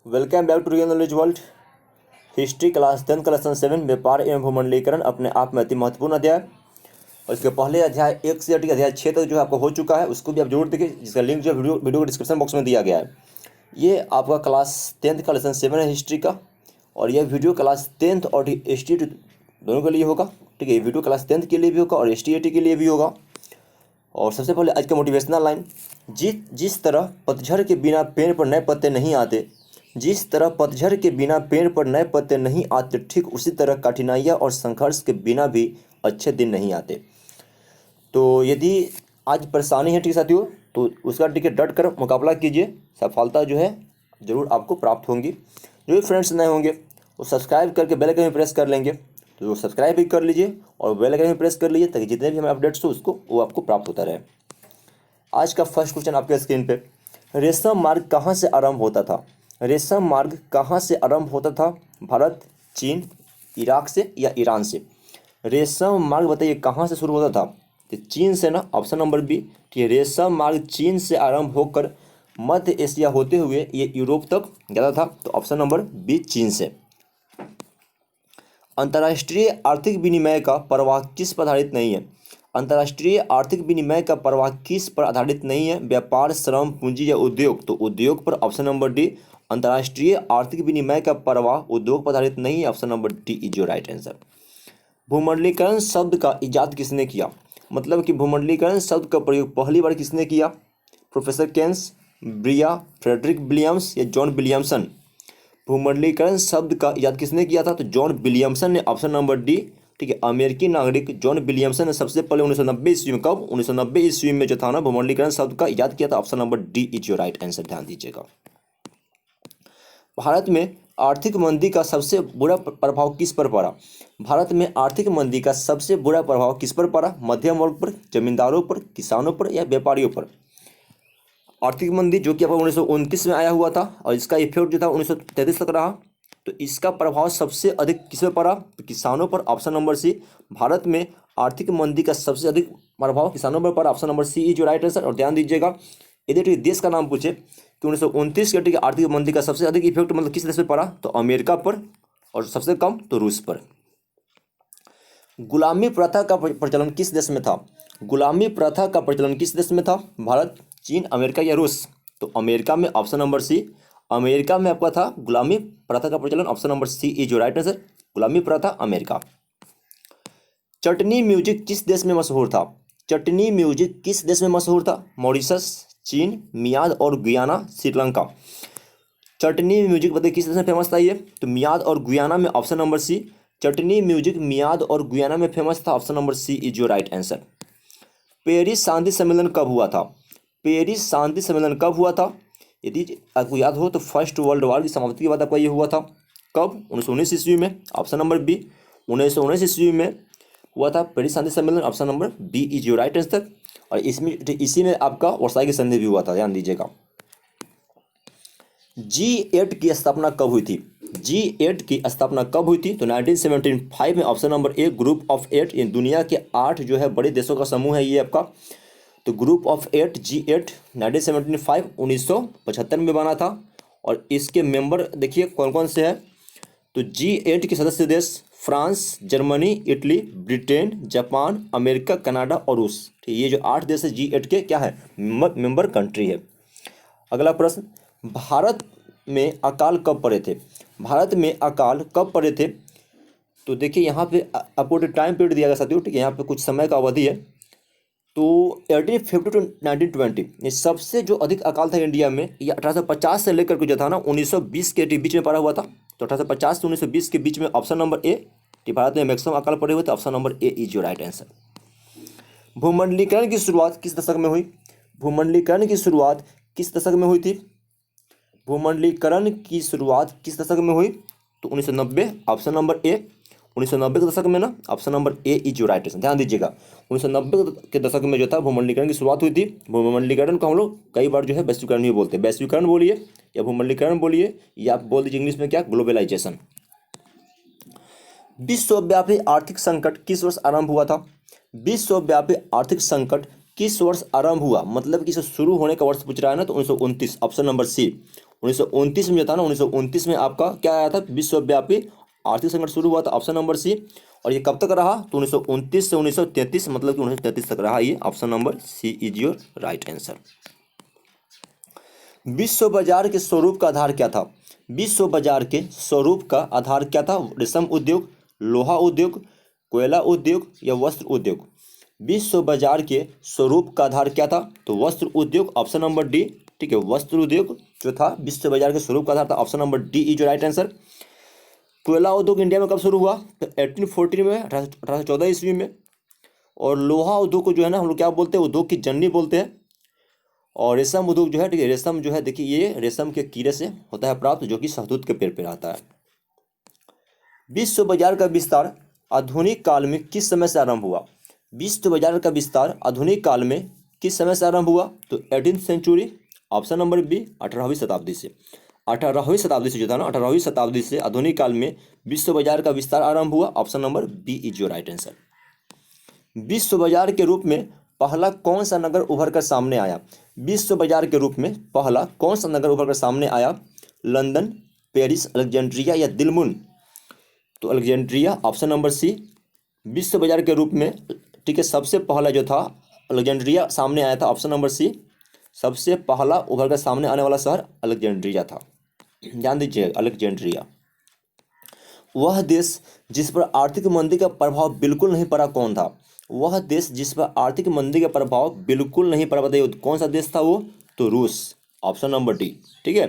Welcome back to real knowledge world. History class 10 का lesson 7 व्यापार एवं भूमंडलीकरण अपने आप में अति महत्वपूर्ण अध्याय। और इसके पहले अध्याय 1 से अध्याय 6 तक जो आपको हो चुका है उसको भी आप जरूर देखिए, जिसका लिंक जो वीडियो के डिस्क्रिप्शन बॉक्स में दिया गया है। ये आपका क्लास 10 का लेसन 7 है हिस्ट्री का, और यह वीडियो क्लास 10th और ST दोनों के लिए होगा। ठीक है, ये वीडियो क्लास 10th के लिए भी होगा और ST के लिए भी होगा। और सबसे पहले आज का मोटिवेशनल लाइन, जिस तरह पतझड़ के बिना पेड़ पर नए पत्ते नहीं आते, जिस तरह पतझड़ के बिना पेड़ पर नए पत्ते नहीं आते, ठीक उसी तरह कठिनाइयाँ और संघर्ष के बिना भी अच्छे दिन नहीं आते। तो यदि आज परेशानी है ठीक साथियों, तो उसका ठीक है डट कर मुकाबला कीजिए, सफलता जो है ज़रूर आपको प्राप्त होंगी। जो भी फ्रेंड्स नए होंगे वो सब्सक्राइब करके बेल आइकन में प्रेस कर लेंगे, तो सब्सक्राइब भी कर लीजिए और बेल आइकन में प्रेस कर लीजिए, ताकि जितने भी हमारे अपडेट्स हो उसको वो आपको प्राप्त होता रहे। आज का फर्स्ट क्वेश्चन आपके स्क्रीन पे, रेशम मार्ग कहाँ से आरंभ होता था? रेशम मार्ग कहाँ से आरंभ होता था? भारत, चीन, इराक से या ईरान से? रेशम मार्ग बताइए कहाँ से शुरू होता था? तो चीन से ना, ऑप्शन नंबर बी। ठीक है, रेशम मार्ग चीन से आरंभ होकर मध्य एशिया होते हुए ये यूरोप तक जाता था, तो ऑप्शन नंबर बी चीन से। अंतर्राष्ट्रीय आर्थिक विनिमय का प्रवाह किस पर आधारित नहीं है? अंतर्राष्ट्रीय आर्थिक विनिमय का प्रवाह किस पर आधारित नहीं है? व्यापार, श्रम, पूंजी या उद्योग? तो उद्योग पर, ऑप्शन नंबर डी। अंतर्राष्ट्रीय आर्थिक विनिमय का प्रवाह उद्योग पर आधारित नहीं है, option number D is your right answer. भूमंडलीकरण शब्द का इजाद किसने किया? मतलब कि भूमंडलीकरण शब्द का प्रयोग पहली बार किसने किया? प्रोफेसर केन्स, ब्रिया, फ्रेडरिक विलियम्स या जॉन विलियमसन? भूमंडलीकरण शब्द का इजाद किसने किया था? तो जॉन विलियमसन ने, ऑप्शन नंबर डी। ठीक है, अमेरिकी नागरिक जॉन विलियमसन ने सबसे पहले 1990 ईस्वी में, कब? 1990 ईस्वी में जो था ना, भूमंडलीकरण शब्द का इजाद किया था, option number D is your right answer, ध्यान दीजिएगा। भारत में आर्थिक मंदी का सबसे बुरा प्रभाव किस पर पड़ा? भारत में आर्थिक मंदी का सबसे बुरा प्रभाव किस पर पड़ा? मध्यम वर्ग पर, जमींदारों पर, किसानों पर या व्यापारियों पर? आर्थिक मंदी जो कि आपका 1929 में आया हुआ था और इसका इफेक्ट जो था 1933 तक रहा, तो इसका प्रभाव सबसे अधिक किस पर पड़ा? तो किसानों पर, ऑप्शन नंबर सी। भारत में आर्थिक मंदी का सबसे अधिक प्रभाव किसानों पर पड़ा, option number C is right answer. और ध्यान दीजिएगा, यदि देश का नाम पूछे कि 1929 के आर्थिक मंदी का सबसे अधिक इफेक्ट मतलब किस देश पर पड़ा, तो अमेरिका पर, और सबसे कम तो रूस पर। गुलामी प्रथा का प्रचलन किस देश में था? गुलामी प्रथा का प्रचलन किस देश में था? भारत, चीन, अमेरिका या रूस? तो अमेरिका में, ऑप्शन नंबर सी। अमेरिका में आपका था गुलामी प्रथा का प्रचलन, option number C is your right answer. गुलामी प्रथा अमेरिका। चटनी म्यूजिक किस देश में मशहूर था? चटनी म्यूजिक किस देश में मशहूर था? मॉरिशस, चीन, मियाद और गुयाना, श्रीलंका? चटनी म्यूजिक बताइए किस देश में फेमस था ये? तो मियाद और गुयाना में, option number C. Chutney music मियाद और गुयाना में फेमस था, option number C is your right answer. Paris शांति सम्मेलन कब हुआ था? पेरिस शांति सम्मेलन कब हुआ था? यदि आपको याद हो तो फर्स्ट वर्ल्ड वॉर की समाप्ति के बाद आपका ये हुआ था। कब? 1919 ईस्वी में, ऑप्शन नंबर बी। 1919 ईस्वी में हुआ था पेरिस शांति सम्मेलन, option number B is your right answer. और इसी में आपका वर्साई की संधि भी हुआ था, ध्यान दीजिएगा। G8 की स्थापना कब हुई थी? G8 की स्थापना कब हुई थी? तो 1975 में, option number A. Group of 8, ये दुनिया के 8 जो है बड़े देशों का समूह है ये आपका। तो ग्रुप ऑफ 8 G8 1975 1975 में बना था। और इसके मेंबर देखिए कौन कौन से हैं। तो G8 के सदस्य देश France, Germany, Italy, Britain, Japan, America, Canada और रूस। ठीक, ये जो 8 देश है G8 के क्या है? मेंबर कंट्री है। अगला प्रश्न, भारत में अकाल कब पड़े थे? भारत में अकाल कब पड़े थे? तो देखिए यहाँ पे आपको टाइम पीरियड दिया गया साथियों। ठीक है, यहाँ पे कुछ समय का अवधि है। तो 1850 टू 1920 ये सबसे जो अधिक अकाल था इंडिया में, ये 1850 से लेकर के जो था ना 1920 के बीच में पड़ा हुआ था। तो 1850 से 1920 के बीच में, ऑप्शन नंबर ए। भारत में मैक्सिमम अकाल पड़े हुए थे, option number A is your right answer. भूमंडलीकरण की शुरुआत किस दशक में हुई? भूमंडलीकरण की शुरुआत किस दशक में हुई थी? भूमंडलीकरण की शुरुआत किस दशक में हुई? तो 1990, ऑप्शन नंबर ए। 1990 के दशक में ना, option number A is your right answer. ध्यान दीजिएगा, 1990 के दशक में जो था भूमंडलीकरण की शुरुआत हुई थी। भूमंडलीकरण को हम लोग कई बार जो है वैश्वीकरण भी बोलते हैं। वैश्वीकरण बोलिए या भूमंडलीकरण बोलिए, या आप बोल दीजिए इंग्लिश में क्या, ग्लोबलाइजेशन। विश्वव्यापी आर्थिक संकट किस वर्ष आरंभ हुआ था? विश्वव्यापी आर्थिक संकट किस वर्ष आरंभ हुआ? मतलब कि इसे शुरू होने का वर्ष पूछ रहा है ना, तो 1929, ऑप्शन नंबर सी। 1929 में जो था ना, 1929 में आपका क्या आया था, विश्वव्यापी आर्थिक संकट शुरू हुआ था, ऑप्शन नंबर सी। और ये कब तक रहा, तो 1929 से 1933, मतलब कि 1933 तक रहा ये, option number C is your right answer. विश्व बाजार के स्वरूप का आधार क्या था, विश्व बाजार के स्वरूप का आधार क्या था, रेशम उद्योग, लोहा उद्योग, कोयला उद्योग या वस्त्र उद्योग। विश्व बाजार के स्वरूप का आधार क्या था, तो वस्त्र उद्योग, ऑप्शन नंबर डी। ठीक है, वस्त्र उद्योग जो था विश्व बाजार के स्वरूप का आधार था, option number D is right answer. कोयला उद्योग इंडिया में कब शुरू हुआ, तो 1814 में, 1814 ईस्वी में। और लोहा उद्योग को जो है ना हम लोग क्या बोलते हैं, उद्योग की जननी बोलते हैं। और रेशम उद्योग जो है, ठीक है, रेशम जो है देखिए ये रेशम के कीड़े से होता है प्राप्त, जो कि शहतूत के पेड़ पर आता है। विश्व बाजार का विस्तार आधुनिक काल में किस समय से आरंभ हुआ, विश्व बाजार का विस्तार आधुनिक काल में किस समय से आरंभ हुआ, तो 18वीं सेंचुरी, ऑप्शन नंबर बी, 18वीं शताब्दी से। 18वीं शताब्दी से जो था ना, 18वीं शताब्दी से आधुनिक काल में विश्व बाजार का विस्तार आरंभ हुआ, option number B is your right answer. विश्व बाजार के रूप में पहला कौन सा नगर उभर कर सामने आया, विश्व बाजार के रूप में पहला कौन सा नगर उभर कर सामने आया, लंदन, पेरिस, अलेक्जेंड्रिया या दिलमुन, तो अलेक्जेंड्रिया, ऑप्शन नंबर सी। विश्व बाजार के रूप में, ठीक है, सबसे पहला जो था अलेक्जेंड्रिया सामने आया था, ऑप्शन नंबर सी। सबसे पहला उभर कर सामने आने वाला शहर अलेक्जेंड्रिया था, ध्यान दीजिए, अलेक्जेंड्रिया। वह देश जिस पर आर्थिक मंदी का प्रभाव बिल्कुल नहीं पड़ा कौन था, वह देश जिस पर आर्थिक मंदी का प्रभाव बिल्कुल नहीं पड़ा, बताइए कौन सा देश था वो, तो रूस, ऑप्शन नंबर डी। ठीक है,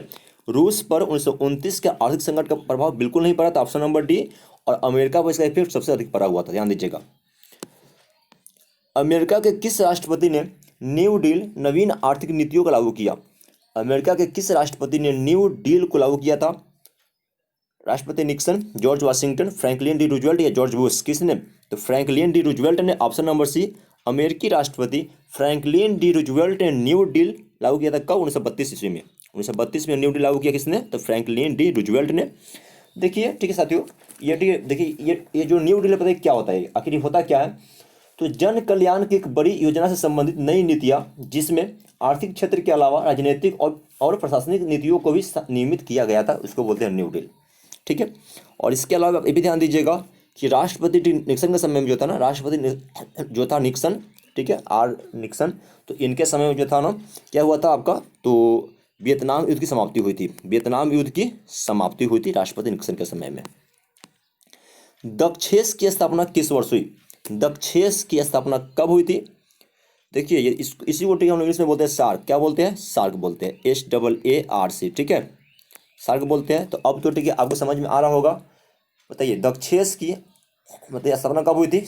रूस पर 1929 के आर्थिक संकट का प्रभाव बिल्कुल नहीं पड़ा था, ऑप्शन नंबर डी। और अमेरिका पर इसका इफेक्ट सबसे अधिक पड़ा हुआ था, ध्यान दीजिएगा। अमेरिका के किस राष्ट्रपति ने न्यू डील नवीन आर्थिक नीतियों को लागू किया, अमेरिका के किस राष्ट्रपति ने न्यू डील को लागू किया था, राष्ट्रपति Nixon, George Washington, Franklin D Roosevelt या जॉर्ज बुश, किसने, तो फ्रैंकलिन डी रूजवेल्ट ने, ऑप्शन नंबर सी। अमेरिकी राष्ट्रपति फ्रैंकलिन डी रूजवेल्ट ने न्यू डील लागू किया था कब, 1932 ईस्वी में, 1932 में न्यू डील लागू किया किसने, तो फ्रैंकलिन डी रूजवेल्ट ने। देखिए, ठीक है साथियों, ये ठीक है, देखिए ये जो न्यू डील है, पता है क्या होता है, आखिर होता क्या है, तो जन कल्याण की एक बड़ी योजना से संबंधित नई नीतियां, जिसमें आर्थिक क्षेत्र के अलावा राजनीतिक और प्रशासनिक नीतियों को भी नियमित किया गया था, उसको बोलते हैं न्यू डील। ठीक है, और इसके अलावा ये भी ध्यान दीजिएगा कि राष्ट्रपति निक्सन के समय में जो था ना, राष्ट्रपति जो था निक्सन, ठीक है, आर निक्सन, तो इनके समय में जो था ना, क्या हुआ था आपका, तो वियतनाम युद्ध की समाप्ति हुई थी, वियतनाम युद्ध की समाप्ति हुई थी राष्ट्रपति निक्सन के समय में। दक्षेस की स्थापना किस वर्ष हुई, दक्षेस की स्थापना कब हुई थी, देखिए ये इसी को ठीक हम इंग्लिश में बोलते हैं सार्क, क्या बोलते हैं, सार्क बोलते हैं, SAARC, ठीक है, सार्क बोलते हैं। तो अब तो ठीक है, आपको समझ में आ रहा होगा, बताइए दक्षेस की मतलब स्थापना कब हुई थी,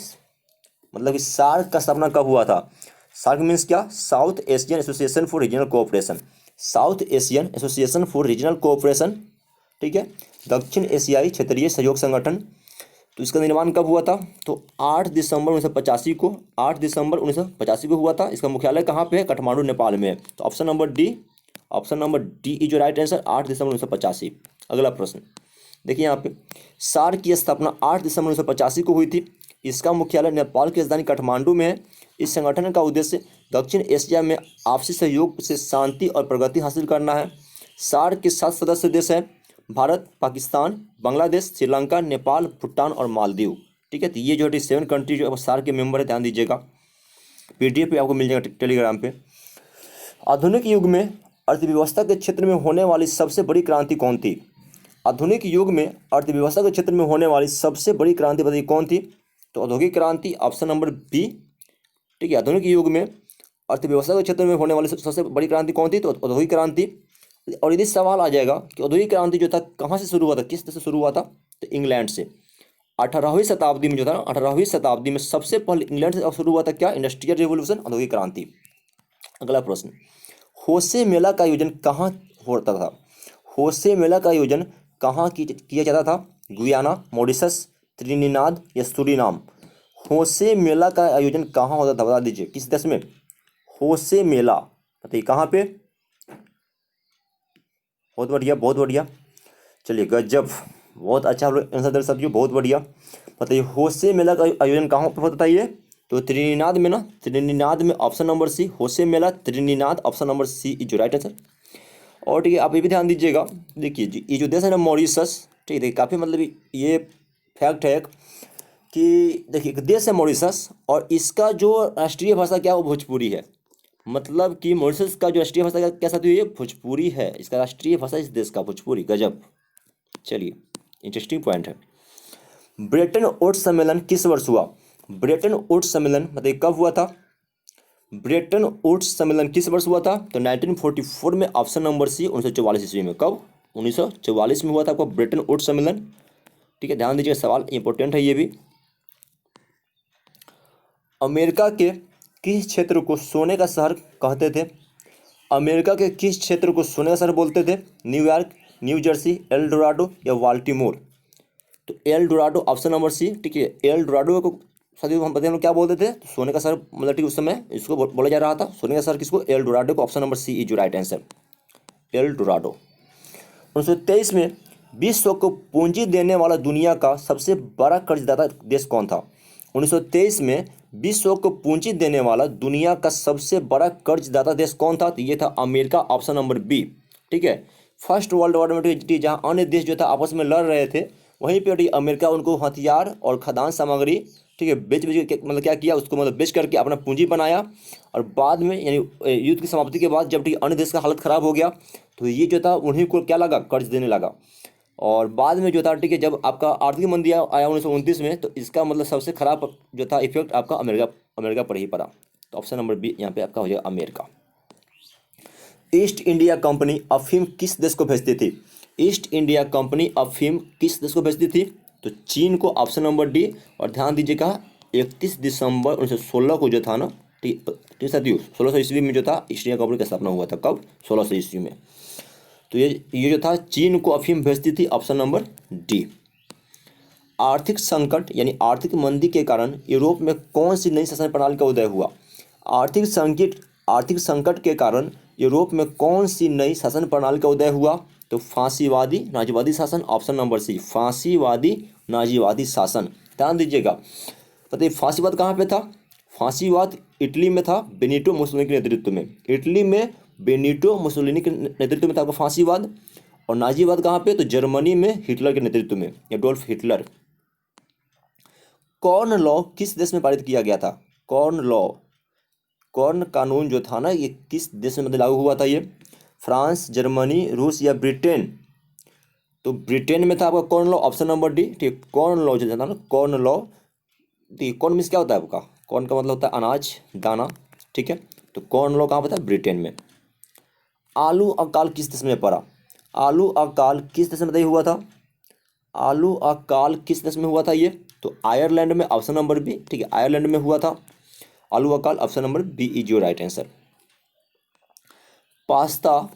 मतलब कि सार्क का स्थापना कब हुआ था, सार्क मीन्स क्या, south Asian association for regional cooperation, south Asian association for regional cooperation, ठीक है, दक्षिण एशियाई क्षेत्रीय सहयोग संगठन। तो इसका निर्माण कब हुआ था, तो 8 दिसंबर 1985 को, 8 दिसंबर 1985 को हुआ था। इसका मुख्यालय कहाँ पे है, काठमांडू नेपाल में है, तो option number D, option number D is जो राइट आंसर, 8 दिसंबर 1985। अगला प्रश्न देखिए यहाँ पे, सार्क की स्थापना 8 दिसंबर 1985 को हुई थी। इसका मुख्यालय नेपाल की राजधानी काठमांडू में है। इस संगठन का उद्देश्य दक्षिण एशिया में आपसी सहयोग से शांति और प्रगति हासिल करना है। सार्क के 7 सदस्य देश हैं, भारत, पाकिस्तान, बांग्लादेश, श्रीलंका, नेपाल, भूटान और मालदीव। ठीक है, तो ये जो है 7 कंट्री जो सार्क के मेंबर है, ध्यान दीजिएगा, PDF पे आपको मिल जाएगा टेलीग्राम पे। आधुनिक युग में अर्थव्यवस्था के क्षेत्र में होने वाली सबसे बड़ी क्रांति कौन थी, आधुनिक युग में अर्थव्यवस्था के क्षेत्र में होने वाली सबसे बड़ी क्रांति बताइए कौन थी, तो औद्योगिक क्रांति, ऑप्शन नंबर बी। ठीक है, आधुनिक युग में अर्थव्यवस्था के क्षेत्र में होने वाली सबसे बड़ी क्रांति कौन थी, तो औद्योगिक क्रांति। और यदि सवाल आ जाएगा कि औद्योगिक क्रांति जो था कहाँ से शुरू हुआ था, किस देश से शुरू हुआ था, तो इंग्लैंड से। 18वीं शताब्दी में जो था ना, 18वीं शताब्दी में सबसे पहले इंग्लैंड से शुरू हुआ था क्या, इंडस्ट्रियल रिवोल्यूशन, औद्योगिक क्रांति। अगला प्रश्न, होसे मेला का आयोजन कहाँ होता था, होसे मेला का आयोजन कहाँ किया जाता था, गुयाना, मॉरिशस, त्रिनिदाद या सूरीनाम। होसे मेला का आयोजन कहाँ होता था, बता दीजिए किस देश में, होसे मेला बताइए कहाँ पे। बहुत बढ़िया, बहुत बढ़िया, चलिए गजब, बहुत अच्छा आप लोग आंसर दे सकते हो, बहुत बढ़िया। बताइए होसे मेला का आयोजन कहाँ पर होता है ये, तो त्रिनिदाद में ना, त्रिनिदाद में, option number C, Hosay mela Trinidad, option number C is right answer. और ठीक है, आप ये भी ध्यान दीजिएगा, देखिए जी ये जो देश है ना मॉरिशस, ठीक है, देखिए काफ़ी मतलब ये फैक्ट है कि देखिए एक देश है मॉरिशस और इसका जो राष्ट्रीय भाषा क्या है वो भोजपुरी है। मतलब कि मॉरिशस का जो राष्ट्रीय भाषा क्या साथी है, भोजपुरी है। इसका राष्ट्रीय भाषा इस देश का भोजपुरी। गजब। चलिए, इंटरेस्टिंग पॉइंट है। ब्रेटन वुड्स सम्मेलन किस वर्ष हुआ? ब्रेटन वुड्स सम्मेलन मतलब कब हुआ था? ब्रेटन वुड्स सम्मेलन किस वर्ष हुआ था? तो 1944 में, ऑप्शन नंबर सी 1944 ईस्वी में। कब? 1944 में हुआ था आपका ब्रेटन वुड्स सम्मेलन। ठीक है, ध्यान दीजिए, सवाल इंपॉर्टेंट है ये भी। अमेरिका के किस क्षेत्र को सोने का शहर कहते थे? अमेरिका के किस क्षेत्र को सोने का शहर बोलते थे? New York, New Jersey, El Dorado या बाल्टीमोर? तो El Dorado, option number C. ठीक है, एल डोराडो को साथियों हम बताते हैं, हम लोग क्या बोलते थे? तो सोने का शहर, मतलब ठीक उस समय इसको बोला जा रहा था सोने का शहर किसको? एल डोराडो को। Option number C is right answer, El Dorado. 1923 में विश्व को पूंजी देने वाला दुनिया का सबसे बड़ा कर्जदाता देश कौन था? 1923 में विश्व को पूंजी देने वाला दुनिया का सबसे बड़ा कर्जदाता देश कौन था? तो ये था अमेरिका, ऑप्शन नंबर बी। ठीक है, फर्स्ट वर्ल्ड वॉर में जहाँ अन्य देश जो था आपस में लड़ रहे थे, वहीं पे अमेरिका उनको हथियार और खाद्यान्न सामग्री, ठीक है, बेच के मतलब क्या किया, उसको मतलब बेच करके अपना पूंजी बनाया। और बाद में यानी युद्ध की समाप्ति के बाद जब ठीक अन्य देश का हालत ख़राब हो गया, तो ये जो था उन्हीं को क्या लगा? कर्ज देने लगा। और बाद में जो था ठीक है, जब आपका आर्थिक मंदी आया 1929 में, तो इसका मतलब सबसे खराब जो था इफेक्ट आपका अमेरिका पर ही पड़ा। तो ऑप्शन नंबर बी यहाँ पे आपका हो जाएगा अमेरिका। ईस्ट इंडिया कंपनी अफीम किस देश को भेजती थी? ईस्ट इंडिया कंपनी अफीम किस देश को भेजती थी? तो चीन को, ऑप्शन नंबर डी। और ध्यान दीजिएगा 31 दिसंबर 1916 को जो था ना, ठीक साथियों, 1600 ईस्वी में जो था ईस्ट इंडिया कंपनी का स्थापना हुआ था। कब? 1600 ईस्वी में। तो ये जो था चीन को अफीम भेजती थी, ऑप्शन नंबर डी। आर्थिक संकट यानी आर्थिक मंदी के कारण यूरोप में कौन सी नई शासन प्रणाली का उदय हुआ? आर्थिक संकट के कारण यूरोप में कौन सी नई शासन प्रणाली का उदय हुआ? तो फांसीवादी नाजीवादी शासन, ऑप्शन नंबर सी, फांसीवादी नाजीवादी शासन। ध्यान दीजिएगा, बताइए फांसीवाद कहाँ पे था? फांसीवाद इटली में था, बेनिटो मुसोलिनी के नेतृत्व में। इटली में बेनिटो मुसोलिनी के नेतृत्व में था आपका फांसीवाद। और नाजीवाद कहाँ पे? तो जर्मनी में हिटलर के नेतृत्व में, एडोल्फ हिटलर। कॉर्न लॉ किस देश में पारित किया गया था? कॉर्न लॉ, कॉर्न कानून जो था ना, ये किस देश में मतलब लागू हुआ था? ये फ्रांस, जर्मनी, रूस या ब्रिटेन? तो ब्रिटेन में था आपका corn law, option number D. ठीक, कॉर्न लॉ जो था ना, कॉर्न लॉ, कॉर्न मीन्स क्या होता है आपका? कॉर्न का मतलब होता है अनाज, दाना। ठीक है, तो कॉर्न लॉ कहाँ पर था? ब्रिटेन में। आलू अकाल किस देश में पड़ा? आलू अकाल किस देश में बताइए हुआ था? आलू अकाल किस देश में हुआ था ये? तो आयरलैंड में, ऑप्शन नंबर बी। ठीक है, आयरलैंड में हुआ था आलू अकाल, option number B is your right answer. Pasta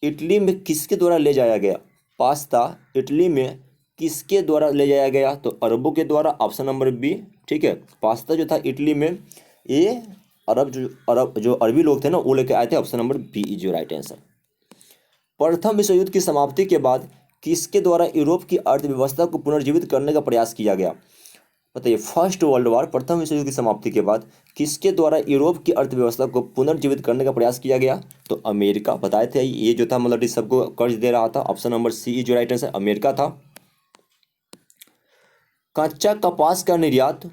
Italy में किसके द्वारा ले जाया गया? पास्ता इटली में किसके द्वारा ले जाया गया? तो अरबों के द्वारा, ऑप्शन नंबर बी। ठीक है, पास्ता जो था इटली में, ये जो अरबी लोग थे ना, वो लेके आए थे, option number B is your right answer. प्रथम विश्व युद्ध की समाप्ति के बाद किसके द्वारा यूरोप की अर्थव्यवस्था को पुनर्जीवित करने का प्रयास किया गया? बताइए, फर्स्ट वर्ल्ड वॉर, प्रथम विश्व युद्ध की समाप्ति के बाद किसके द्वारा यूरोप की अर्थव्यवस्था को पुनर्जीवित करने का प्रयास किया गया? तो अमेरिका। बताए थे ये जो था मतलब सबको कर्ज दे रहा था, option number C is right answer, America था। कच्चा कपास का निर्यात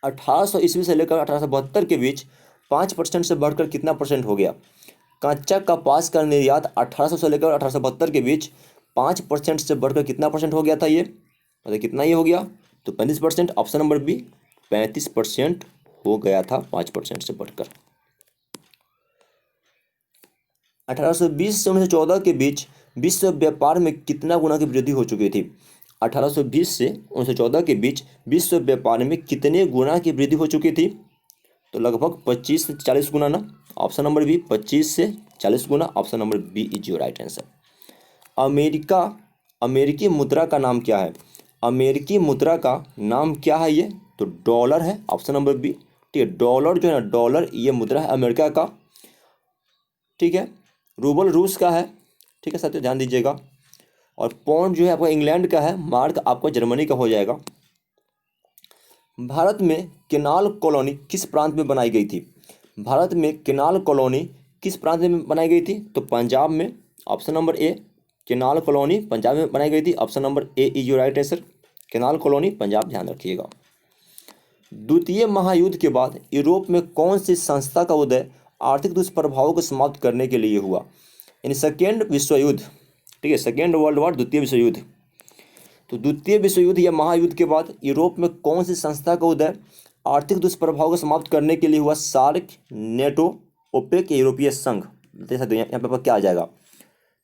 1800 ईस्वी से लेकर 1872 के बीच 5% से बढ़कर कितना परसेंट हो गया? कच्चा कपास का निर्यात 1800 से लेकर 1872 के बीच 5% से बढ़कर कितना परसेंट हो गया था? ये मतलब कितना ये हो गया? तो 35%, ऑप्शन नंबर बी 35% हो गया था, 5% से बढ़कर। 1820 से 1914 के बीच विश्व व्यापार में कितना गुना की वृद्धि हो चुकी थी? 1820 से 1914 के बीच विश्व व्यापार में कितने गुना की वृद्धि हो चुकी थी? तो लगभग 25 से 40 गुना ना, ऑप्शन नंबर बी 25 से 40 गुना, option number B is your right answer. अमेरिकी मुद्रा का नाम क्या है? अमेरिकी मुद्रा का नाम क्या है? ये तो डॉलर है, ऑप्शन नंबर बी। ठीक है, डॉलर जो है ना, डॉलर ये मुद्रा है अमेरिका का। ठीक है, रूबल रूस का है। ठीक है साथियों, ध्यान दीजिएगा। और पौंड जो है आपका इंग्लैंड का है, मार्क आपका जर्मनी का हो जाएगा। भारत में केनाल कॉलोनी किस प्रांत में बनाई गई थी? भारत में केनाल कॉलोनी किस प्रांत में बनाई गई थी? तो पंजाब में, ऑप्शन नंबर ए। केनाल कॉलोनी पंजाब में बनाई गई थी, option number A is your right answer. Canal colony Punjab, ध्यान रखिएगा। द्वितीय महायुद्ध के बाद यूरोप में कौन सी संस्था का उदय आर्थिक दुष्प्रभावों को समाप्त करने के लिए हुआ? यानी सेकेंड विश्व युद्ध, ठीक है, सेकेंड वर्ल्ड वॉर, द्वितीय विश्व युद्ध। तो द्वितीय विश्व युद्ध या महायुद्ध के बाद यूरोप में कौन सी संस्था का उदय आर्थिक दुष्प्रभाव को समाप्त करने के लिए हुआ? सार्क, नेटो, ओपेक, यूरोपीय संघ। देख सकते हैं यहाँ पे क्या आ जाएगा?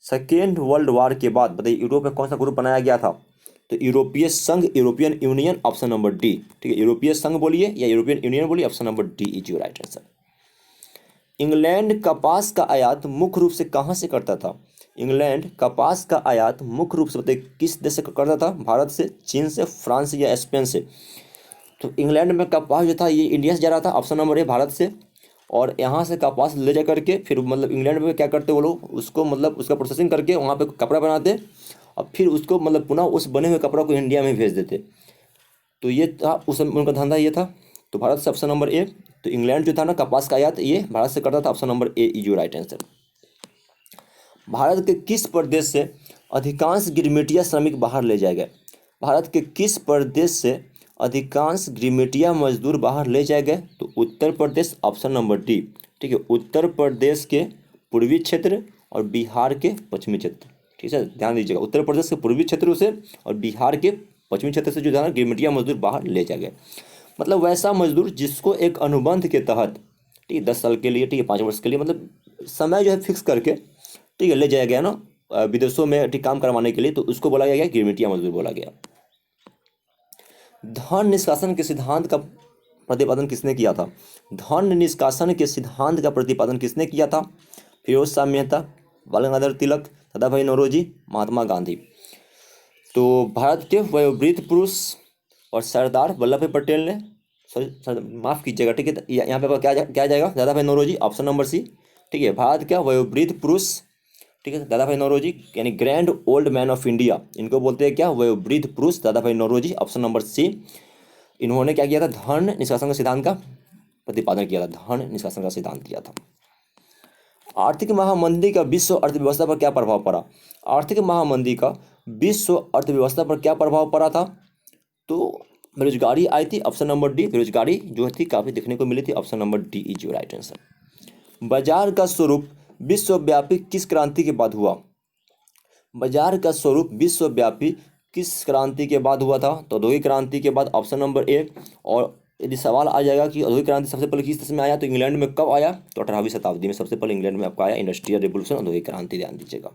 सेकेंड वर्ल्ड वॉर के बाद बताइए यूरोप में कौन सा ग्रुप बनाया गया था? तो यूरोपीय संघ, European union, option number D. ठीक है, यूरोपीय संघ बोलिए या यूरोपियन यूनियन बोलिए, option number D is your right answer. England कपास का आयात मुख्य रूप से कहाँ से करता था? इंग्लैंड कपास का आयात मुख्य रूप से बताइए किस देश से करता था? भारत से, चीन से, फ्रांस या स्पेन से? तो इंग्लैंड में कपास जो था ये इंडिया से जा रहा था, ऑप्शन नंबर ए भारत से। और यहाँ से कपास ले जा करके फिर मतलब इंग्लैंड में क्या करते वो लोग, उसको मतलब उसका प्रोसेसिंग करके वहाँ पे कपड़ा बनाते और फिर उसको मतलब पुनः उस बने हुए कपड़ा को इंडिया में भेज देते। तो ये था उस उनका धंधा ये था। तो भारत से ऑप्शन नंबर ए। तो इंग्लैंड जो था ना कपास का आयात ये भारत से करता था, option number A is your right answer. Bharat के किस प्रदेश से अधिकांश गिरमिटिया श्रमिक बाहर ले जाए गए? भारत के किस प्रदेश से अधिकांश गिरमिटिया मजदूर बाहर ले जाए गए? तो Uttar Pradesh, option number D. ठीक है, उत्तर प्रदेश के पूर्वी क्षेत्र और बिहार के पश्चिमी क्षेत्र। ठीक है, ध्यान दीजिएगा, उत्तर प्रदेश के पूर्वी क्षेत्र से और बिहार के पश्चिमी क्षेत्र से जो है ना गिरमिटिया मजदूर बाहर ले जाए गए। मतलब वैसा मजदूर जिसको एक अनुबंध के तहत, ठीक है, 10 साल के लिए, ठीक है, 5 वर्ष के लिए, मतलब समय जो है फिक्स करके, ठीक है, ले जाया गया ना विदेशों में ठीक काम करवाने के लिए, तो उसको बोला गया गिरमिटिया मजदूर बोला गया। धन निष्कासन के सिद्धांत का प्रतिपादन किसने किया था? धन निष्कासन के सिद्धांत का प्रतिपादन किसने किया था? फिरोज शाह मेहता, बाल गंगाधर तिलक, दादाभाई नौरोजी, महात्मा गांधी। तो भारत के वयोवृद्ध पुरुष और सरदार वल्लभ भाई पटेल ने, सॉरी माफ़ कीजिएगा, ठीक है, यहाँ पे क्या जाएगा? Dadabhai Naoroji, option number C. ठीक है, भारत का वयोवृद्ध पुरुष, ठीक है, दादाभाई नौरोजी यानी grand old man of India, इनको बोलते हैं क्या? वयोवृद्ध पुरुष, Dadabhai Naoroji, option number C. इन्होंने क्या किया था? धन निष्कासन का सिद्धांत का प्रतिपादन किया था, धन निष्कासन का सिद्धांत किया था। आर्थिक महामंदी का विश्व अर्थव्यवस्था पर क्या प्रभाव पड़ा? आर्थिक महामंदी का विश्व अर्थव्यवस्था पर क्या प्रभाव पड़ा था? तो बेरोजगारी आई थी, ऑप्शन नंबर डी। बेरोजगारी जो थी काफ़ी देखने को मिली थी, option number D is your right answer. बाजार का स्वरूप विश्वव्यापी किस क्रांति के बाद हुआ? बाजार का स्वरूप विश्वव्यापी किस क्रांति के बाद हुआ था? तो औद्योगिक क्रांति के बाद, ऑप्शन नंबर ए। और यदि सवाल आ जाएगा कि औद्योगिक क्रांति सबसे पहले किस देश में आया, तो इंग्लैंड में कब आया? तो 18वीं शताब्दी में सबसे पहले इंग्लैंड में आपका आया इंडस्ट्रियल रिवोल्यूशन, औद्योगिक क्रांति, ध्यान दीजिएगा।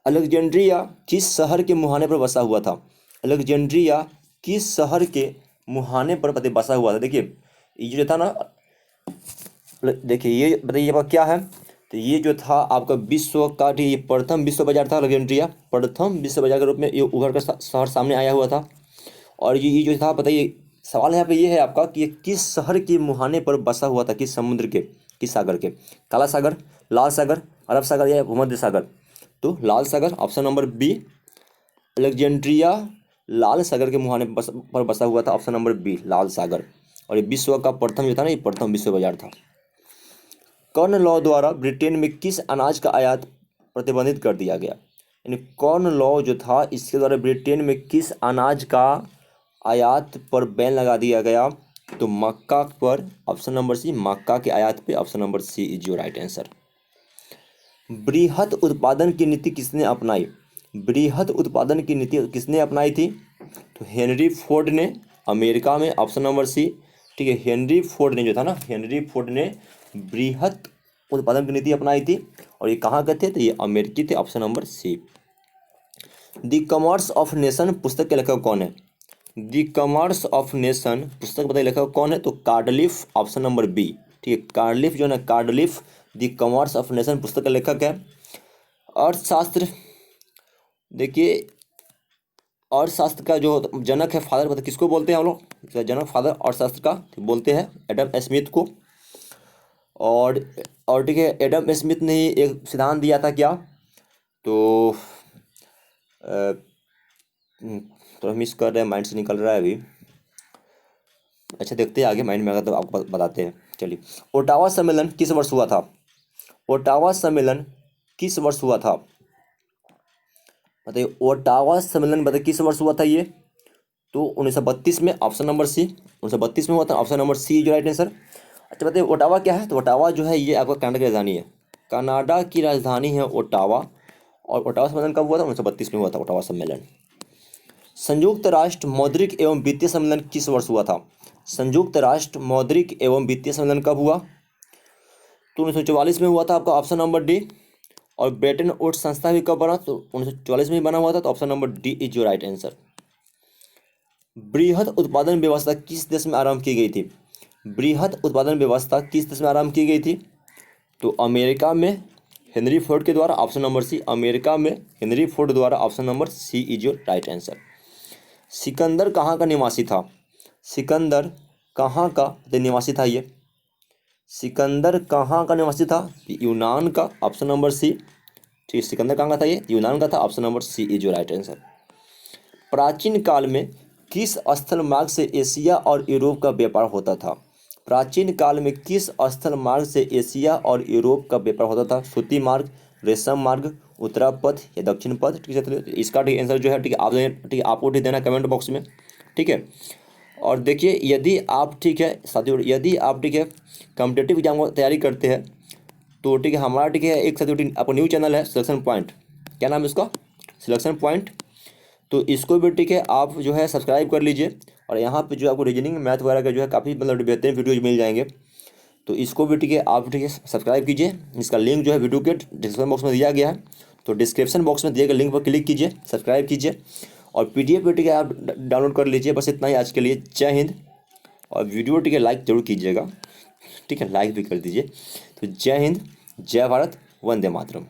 अलेक्जेंड्रिया किस शहर के मुहाने पर बसा हुआ था? अलेक्जेंड्रिया किस शहर के मुहाने पर बसा हुआ था? देखिए ये जो था ना, देखिए ये बताइए आपका क्या है? तो ये जो था आपका विश्व का, ये प्रथम विश्व बाजार था अलेक्जेंड्रिया, प्रथम विश्व बाजार के रूप में ये उभर कर शहर सामने आया हुआ था। और ये जो था बताइए, सवाल यहाँ पे ये है आपका कि ये किस शहर के मुहाने पर बसा हुआ था? किस समुद्र के, किस सागर के? काला सागर, लाल सागर, अरब सागर या भूमध्य सागर? तो लाल सागर, ऑप्शन नंबर बी। अलेक्जेंड्रिया लाल सागर के मुहाने पर बसा हुआ था, ऑप्शन नंबर बी, लाल सागर। और ये विश्व का प्रथम जो था ना, ये प्रथम विश्व बाजार था। कॉर्न लॉ द्वारा ब्रिटेन में किस अनाज का आयात प्रतिबंधित कर दिया गया? यानी कॉर्न लॉ जो था इसके द्वारा ब्रिटेन में किस अनाज का आयात पर बैन लगा दिया गया? तो मक्का पर, ऑप्शन नंबर सी, मक्का के आयात पे, option number C is your right answer. बृहत उत्पादन की नीति किसने अपनाई? बृहत उत्पादन की नीति किसने अपनाई थी? तो हेनरी फोर्ड ने, अमेरिका में, ऑप्शन नंबर सी। ठीक है, हेनरी फोर्ड ने जो था ना, हेनरी फोर्ड ने बृहत उत्पादन की नीति अपनाई थी। और ये कहाँ के थे? तो ये अमेरिकी थे, option number C. The commerce of nation पुस्तक के लेखक कौन है? द कॉमर्स ऑफ नेशन पुस्तक बताइए लेखक कौन है? तो कार्डलिफ, ऑप्शन नंबर बी। ठीक है, कार्डलिफ जो है ना, कार्डलिफ द कॉमर्स ऑफ नेशन पुस्तक का लेखक है। अर्थशास्त्र, देखिए अर्थशास्त्र का जो जनक है, फादर, मतलब किसको बोलते हैं हम लोग? जनक, फादर अर्थशास्त्र का बोलते हैं एडम स्मिथ को। और ठीक है, एडम स्मिथ ने ही एक सिद्धांत दिया था क्या? तो तो मिस कर रहे हैं, माइंड से निकल रहा है अभी। अच्छा देखते हैं आगे, माइंड में आएगा तो आपको बताते हैं। चलिए, ओटावा सम्मेलन किस वर्ष हुआ था? ओटावा सम्मेलन किस वर्ष हुआ था? बताइए, ओटावा सम्मेलन बताइए किस वर्ष हुआ था ये? तो 1932 में, ऑप्शन नंबर सी। 1932 में हुआ था, ऑप्शन नंबर सी जो राइट आंसर। अच्छा बताइए, ओटावा क्या है? तो ओटावा जो है ये आपका कनाडा की राजधानी है। कनाडा की राजधानी है ओटावा। और ओटावा सम्मेलन कब हुआ था? 1932 में हुआ था ओटावा सम्मेलन। संयुक्त राष्ट्र मौद्रिक एवं वित्तीय सम्मेलन किस वर्ष हुआ था? संयुक्त राष्ट्र मौद्रिक एवं वित्तीय सम्मेलन कब हुआ? तो 1944 में हुआ था आपका, ऑप्शन नंबर डी। और ब्रेटन वुड्स संस्था भी कब बना? तो 1944 में ही बना हुआ था, तो option number D is your right answer. बृहद उत्पादन व्यवस्था किस देश में आरंभ की गई थी? बृहद उत्पादन व्यवस्था किस देश में आरंभ की गई थी? तो अमेरिका में हेनरी फोर्ड के द्वारा, ऑप्शन नंबर सी। अमेरिका में हेनरी फोर्ड द्वारा, option number C is your right answer. Sikandar कहाँ का निवासी था? सिकंदर कहाँ का निवासी था ये? सिकंदर कहाँ का निवासी था? यूनान का, ऑप्शन नंबर सी। ठीक, सिकंदर कहाँ का था ये? यूनान का था, option number C is your right answer. प्राचीन काल में किस स्थल मार्ग से एशिया और यूरोप का व्यापार होता था? प्राचीन काल में किस स्थल मार्ग से एशिया और यूरोप का व्यापार होता था? सूती मार्ग, रेशम मार्ग, उत्तरा पथ या दक्षिण पथ? ठीक है, तो इसका ठीक आंसर जो है, ठीक है, आप ठीक है, आपको ठीक देना कमेंट बॉक्स में। ठीक है, और देखिए, यदि आप ठीक है साथियों, यदि आप ठीक है कॉम्पिटेटिव एग्जाम की तैयारी करते हैं तो ठीक है, हमारा ठीक है एक साथियों आपको न्यू चैनल है सिलेक्शन पॉइंट। क्या नाम है इसका? Selection point. तो इसको भी ठीक है आप जो है सब्सक्राइब कर लीजिए। और यहाँ पे जो आपको रीजनिंग मैथ वगैरह का जो है काफ़ी मतलब बेहतरीन वीडियोज मिल जाएंगे। तो इसको भी ठीक है आप ठीक है सब्सक्राइब कीजिए। इसका लिंक जो है वीडियो के डिस्क्रिप्शन बॉक्स में दिया गया है, तो डिस्क्रिप्शन बॉक्स में दिए गए लिंक पर क्लिक कीजिए, सब्सक्राइब कीजिए और PDF भी ठीक है आप डाउनलोड कर लीजिए। बस इतना ही आज के लिए। जय हिंद। और वीडियो ठीक है लाइक जरूर कीजिएगा, ठीक है, लाइक भी कर दीजिए। तो जय हिंद, जय भारत, वंदे मातरम।